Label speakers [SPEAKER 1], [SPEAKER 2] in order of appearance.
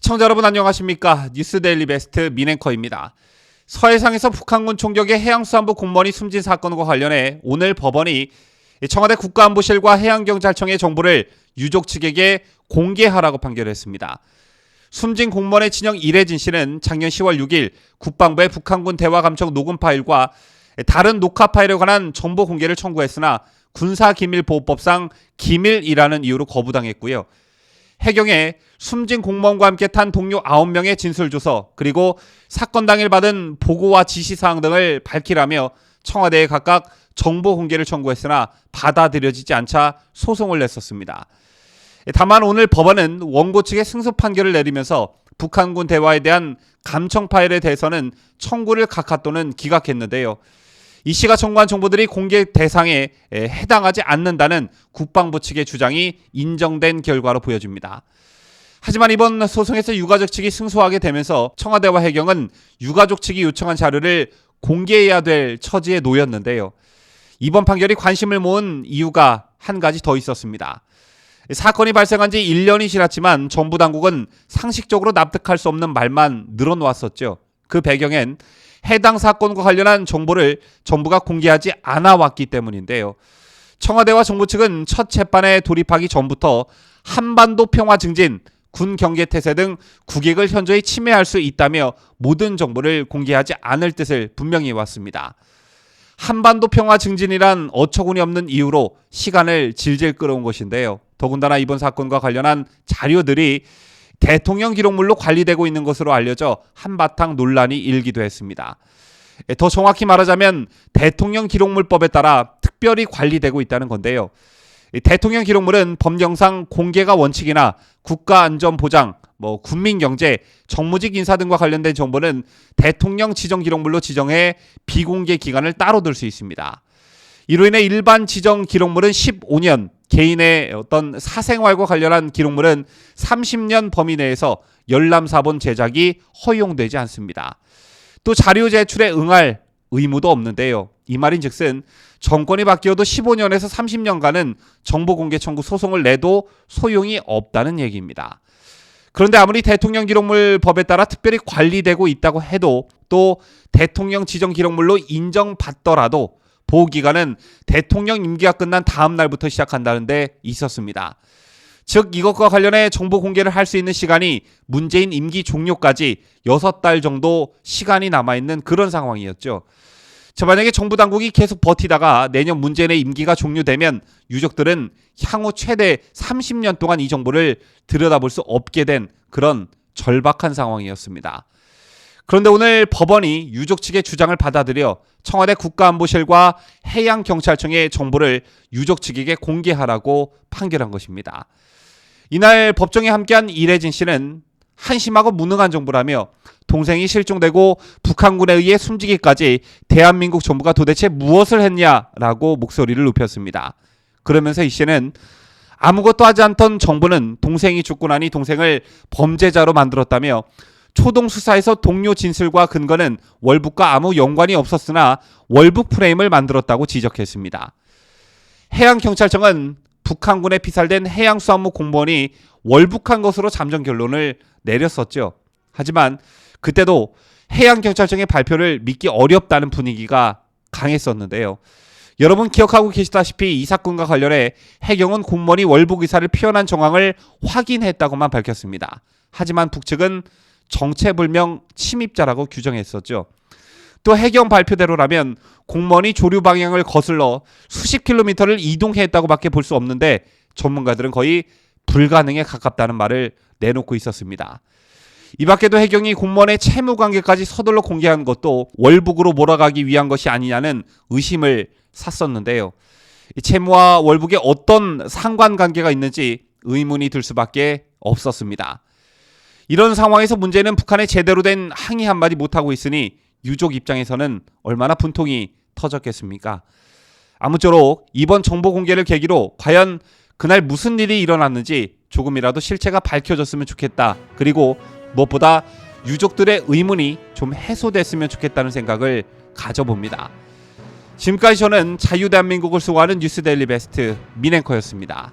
[SPEAKER 1] 시청자 여러분 안녕하십니까? 뉴스데일리 베스트 민앵커입니다. 서해상에서 북한군 총격에 해양수산부 공무원이 숨진 사건과 관련해 오늘 법원이 청와대 국가안보실과 해양경찰청의 정보를 유족 측에게 공개하라고 판결했습니다. 숨진 공무원의 친형 이래진 씨는 작년 10월 6일 국방부에 북한군 대화감청 녹음 파일과 다른 녹화 파일에 관한 정보 공개를 청구했으나 군사기밀보호법상 기밀이라는 이유로 거부당했고요. 해경에 숨진 공무원과 함께 탄 동료 9명의 진술조서 그리고 사건 당일 받은 보고와 지시사항 등을 밝히라며 청와대에 각각 정보 공개를 청구했으나 받아들여지지 않자 소송을 냈었습니다. 다만 오늘 법원은 원고 측의 승소 판결을 내리면서 북한군 대화에 대한 감청 파일에 대해서는 청구를 각하 또는 기각했는데요. 이 씨가 청구한 정보들이 공개 대상에 해당하지 않는다는 국방부 측의 주장이 인정된 결과로 보여집니다. 하지만 이번 소송에서 유가족 측이 승소하게 되면서 청와대와 해경은 유가족 측이 요청한 자료를 공개해야 될 처지에 놓였는데요. 이번 판결이 관심을 모은 이유가 한 가지 더 있었습니다. 사건이 발생한 지 1년이 지났지만 정부 당국은 상식적으로 납득할 수 없는 말만 늘어놓았었죠. 그 배경엔 해당 사건과 관련한 정보를 정부가 공개하지 않아 왔기 때문인데요. 청와대와 정부 측은 첫 재판에 돌입하기 전부터 한반도 평화 증진, 군 경계 태세 등 국익을 현저히 침해할 수 있다며 모든 정보를 공개하지 않을 뜻을 분명히 해왔습니다. 한반도 평화 증진이란 어처구니 없는 이유로 시간을 질질 끌어온 것인데요. 더군다나 이번 사건과 관련한 자료들이 대통령 기록물로 관리되고 있는 것으로 알려져 한바탕 논란이 일기도 했습니다. 더 정확히 말하자면 대통령 기록물법에 따라 특별히 관리되고 있다는 건데요. 대통령 기록물은 법령상 공개가 원칙이나 국가안전보장, 군민경제, 정무직 인사 등과 관련된 정보는 대통령 지정 기록물로 지정해 비공개 기간을 따로 둘 수 있습니다. 이로 인해 일반 지정 기록물은 15년, 개인의 어떤 사생활과 관련한 기록물은 30년 범위 내에서 열람사본 제작이 허용되지 않습니다. 또 자료 제출에 응할 의무도 없는데요. 이 말인즉슨 정권이 바뀌어도 15년에서 30년간은 정보공개 청구 소송을 내도 소용이 없다는 얘기입니다. 그런데 아무리 대통령 기록물 법에 따라 특별히 관리되고 있다고 해도 또 대통령 지정 기록물로 인정받더라도 보호기간은 대통령 임기가 끝난 다음 날부터 시작한다는 데 있었습니다. 즉 이것과 관련해 정보 공개를 할 수 있는 시간이 문재인 임기 종료까지 6달 정도 시간이 남아있는 그런 상황이었죠. 자, 만약에 정부 당국이 계속 버티다가 내년 문재인의 임기가 종료되면 유족들은 향후 최대 30년 동안 이 정보를 들여다볼 수 없게 된 그런 절박한 상황이었습니다. 그런데 오늘 법원이 유족 측의 주장을 받아들여 청와대 국가안보실과 해양경찰청의 정보를 유족 측에게 공개하라고 판결한 것입니다. 이날 법정에 함께한 이래진 씨는 한심하고 무능한 정보라며 동생이 실종되고 북한군에 의해 숨지기까지 대한민국 정부가 도대체 무엇을 했냐라고 목소리를 높였습니다. 그러면서 이 씨는 아무것도 하지 않던 정부는 동생이 죽고 나니 동생을 범죄자로 만들었다며 초동 수사에서 동료 진술과 근거는 월북과 아무 연관이 없었으나 월북 프레임을 만들었다고 지적했습니다. 해양경찰청은 북한군에 피살된 해양수산부 공무원이 월북한 것으로 잠정 결론을 내렸었죠. 하지만 그때도 해양경찰청의 발표를 믿기 어렵다는 분위기가 강했었는데요. 여러분 기억하고 계시다시피 이 사건과 관련해 해경은 공무원이 월북 의사를 표현한 정황을 확인했다고만 밝혔습니다. 하지만 북측은 정체불명 침입자라고 규정했었죠. 또 해경 발표대로라면 공무원이 조류 방향을 거슬러 수십 킬로미터를 이동했다고밖에 볼 수 없는데 전문가들은 거의 불가능에 가깝다는 말을 내놓고 있었습니다. 이 밖에도 해경이 공무원의 채무 관계까지 서둘러 공개한 것도 월북으로 몰아가기 위한 것이 아니냐는 의심을 샀었는데요. 이 채무와 월북에 어떤 상관관계가 있는지 의문이 들 수밖에 없었습니다. 이런 상황에서 문제는 북한에 제대로 된 항의 한마디 못하고 있으니 유족 입장에서는 얼마나 분통이 터졌겠습니까? 아무쪼록 이번 정보 공개를 계기로 과연 그날 무슨 일이 일어났는지 조금이라도 실체가 밝혀졌으면 좋겠다. 그리고 무엇보다 유족들의 의문이 좀 해소됐으면 좋겠다는 생각을 가져봅니다. 지금까지 저는 자유대한민국을 수호하는 뉴스데일리 베스트 민앵커였습니다.